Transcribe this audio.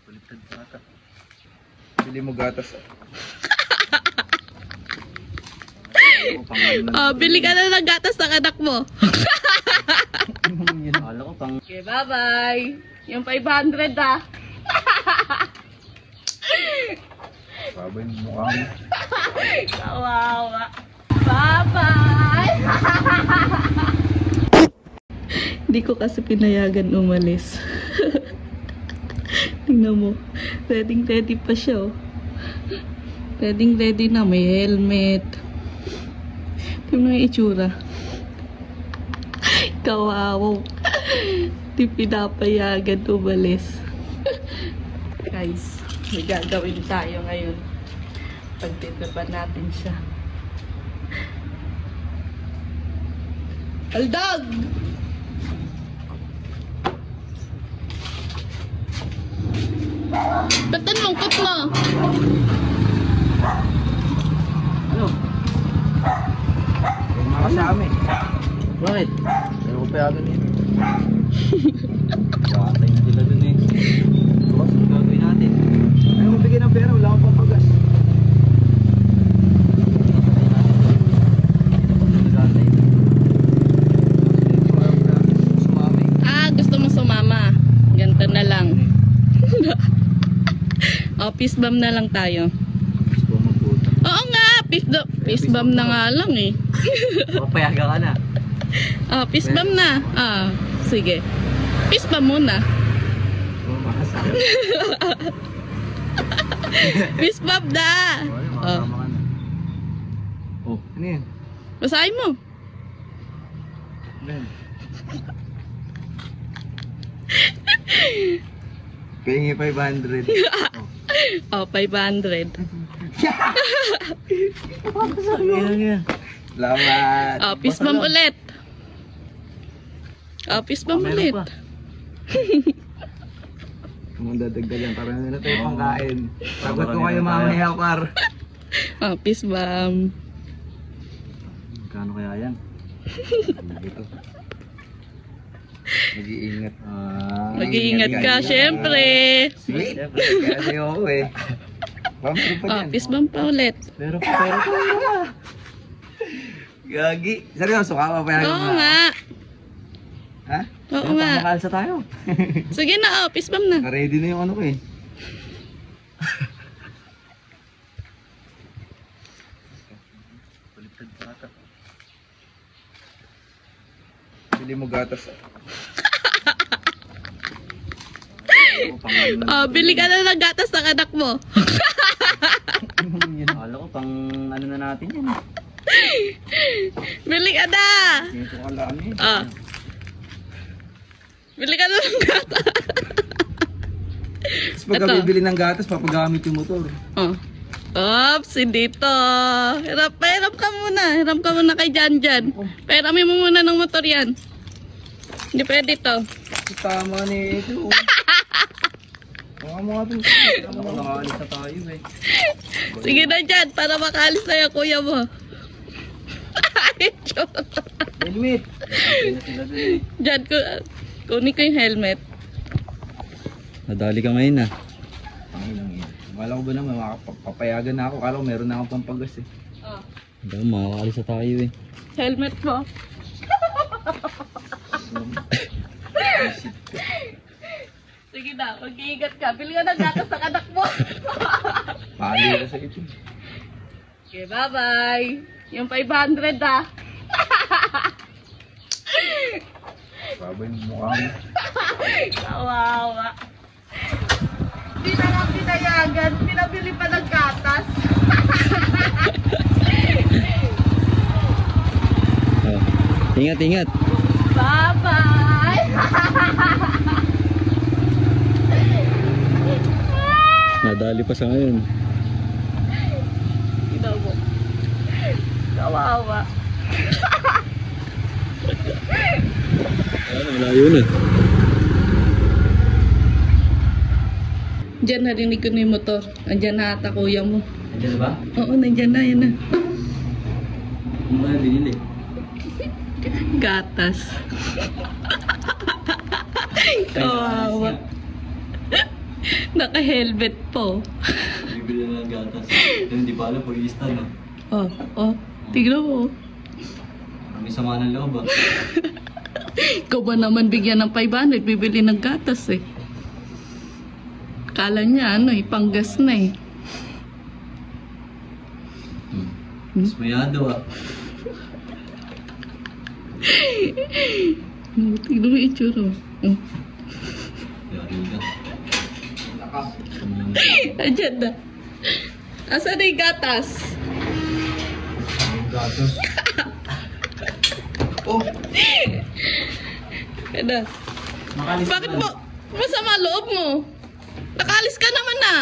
Baliktad sa ata. Bili mo gatas. Bili ka na ng gatas ng anak mo. Akala ko pang... Okay, bye-bye. Yung 500 ah. Babay mo mukha mo. Kawawa. Bye-bye. Hindi ko kasi pinayagan umalis. Tingnan mo. Ready pa siya oh. Ready na. May helmet. Tingnan mo yung itsura. Kawawa. Di pinapayagan umalis. Guys, may gagawin tayo ngayon. Pagtitipan natin siya. Aldag! Ba't ang lungkot mo? Ano? Yung mga kasama eh. Bakit? Pero ko payagan eh. Bakatay na sila dun eh. Boss, ang gagawin natin? Ayaw mo bigyan ng pera, wala akong pampagas. Gusto mo sumama? Ganito na lang. Fist bump na lang tayo. Oo nga, fist bump na nga lang eh. Papayaga ka na. Fist bump na. Sige. Fist bump muna. Fist bump na. Oh, ano yan? Basahin mo. Pahingi 500. 500. Salamat. Fist bump ulit. Fist bump ulit. Kung dadagdagan, parang na tayo pangkain. Sagot ko kayo mamaya, par. Fist bump. Magkano kaya yan? Dito. Mag-iingat. Mag-iingat ka, syempre. Sweet. Kaya sa'yo ako eh. Bumper pa dyan. Fist bump pa ulit. Pero Gagi. Seryoso ka pa pa yan? Oo nga. Ha? Oo nga. Makalsa tayo. Sige na, fist bump na. Ready na yung ano ko eh. Baliktad sa ata. Bili mo gatas. Bili ka na ng gatas ng anak mo. Akala ko pang ano na natin yan. Bili ka na. Dito ka lang eh. Bili ka na ng gatas. Tapos pagka bibili ng gatas, papagamit yung motor. Oops, dito. Hiram ka muna. Hiram ka muna kay Janjan. Pahiramin mo muna ng motor yan. Hindi pwede to. Tama na ito. Baka mga ito. Nakaalis na tayo eh. Sige na dyan, para makaalis na yung kuya mo. Helmet. Dyan, kunin ko yung helmet. Nadali ka ngayon ah. Ang lang yun. Akala ko ba naman papayagan na ako. Akala ko meron na akong pampagas eh. Hindi, makakaalis na tayo eh. Helmet mo. Sige na, mag-iingat ka. Bili ka ng gatas sa anak mo. Pali ka sa ito. Okay, bye-bye. Yung 500 ah. Babay mo mukha mo. Kawawa. Hindi na lang pinayagan. Pinabili pa ng gatas. Ingat, ingat. Bye-bye. Nadali pa sa ngayon. Tignan mo. Kawawa. Malayo na. Diyan narinig ko na yung motor. Andiyan na ata kuya mo. Nandiyan na ba? Oo, nandiyan na. Yan na. Ano ba yung binili? Gatas. Kawawa. Naka-helmet po. Bibili na ng gatas. Hindi pa alam, pag-iista na. Oh, tignan mo. May sama ng loob ah. Ikaw ba naman bigyan ng 500, bibili ng gatas eh. Kala niya panggas na eh. Mas mayado ah. Tignan mo yung itsura. Yari ka. Ayan na. Asan na yung gatas? Gatas. Oh! Ayan na. Bakit mo? Masama loob mo? Nakalis ka naman na.